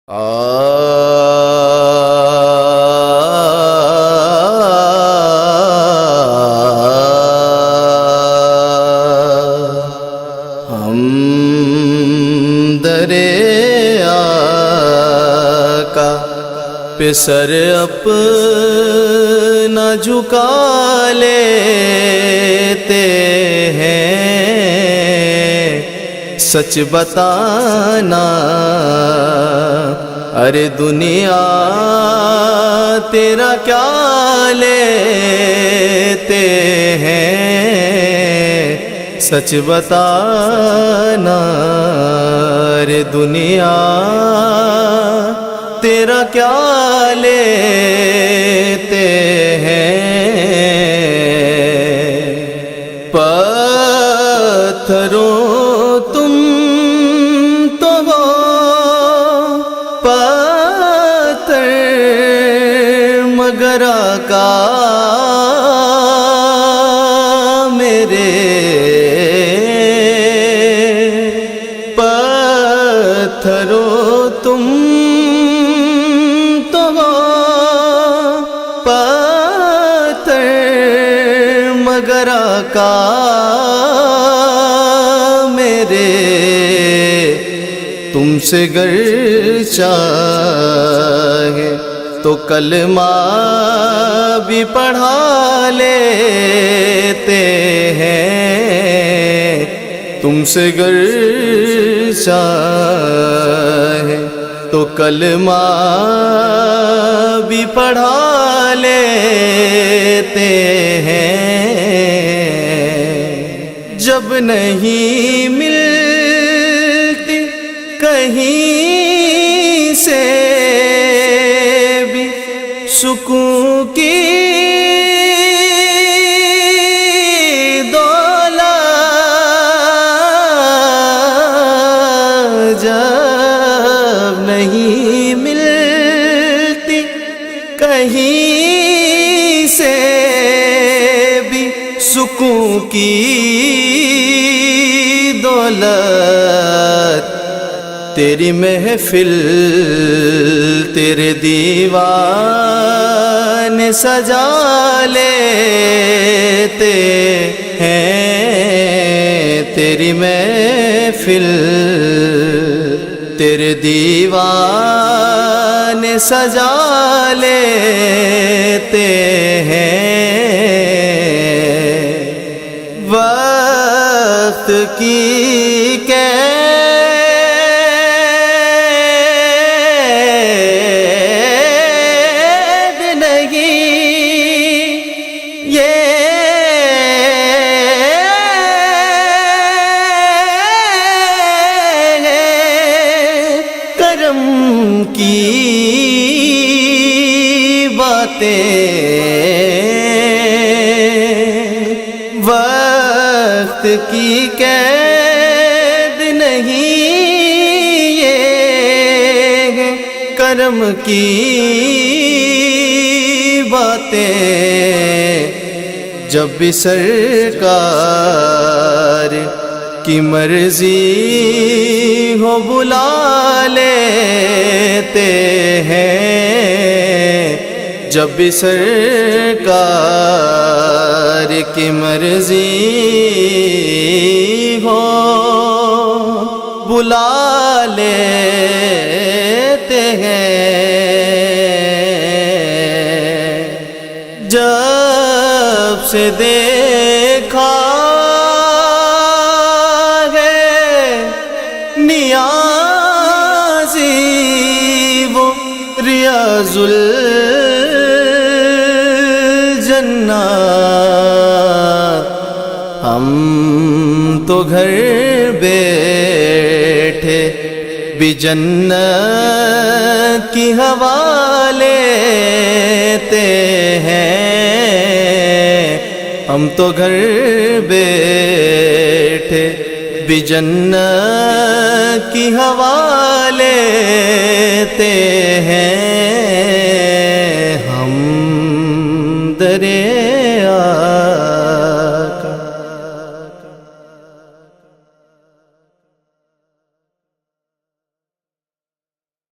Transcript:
ہم درے آقا پہ سر اپنا جھکا لیتے ہیں، سچ بتانا ارے دنیا تیرا کیا لیتے ہیں، سچ بتانا ارے دنیا تیرا کیا لیتے ہیں۔ پتھروں تم تو ہو پتھر مگر آقا میرے، پتھروں تم تو ہو پتھر مگر آقا میرے، تم سے گر چاہے تو کلمہ بھی پڑھا لیتے ہیں، تم سے گر چاہے تو کلمہ بھی پڑھا لیتے ہیں۔ جب نہیں ملتی کہیں سے بھی سکون کی دولت، جب نہیں ملتی کہیں سے بھی سکون کی دولت، تیری محفل تیرے دیوان سجا لیتے ہیں، تیری محفل تیرے دیوان سجا لیتے ہیں۔ وقت کی قید نہیں یہ کرم کی باتیں، وقت کی قید نہیں یہ کرم کی باتیں، جب بھی سرکار کی مرضی ہو بلا لیتے ہیں، جب بھی سرکار کی مرضی ہو بلا لیتے ہیں۔ جب سے دیکھا ہے نیازی وہ ریاض الجنہ، ہم تو گھر بیٹھے بھی جنت کی ہوا لیتے ہیں، ہم تو گھر بیٹھے بھی جنت کی ہوا لیتے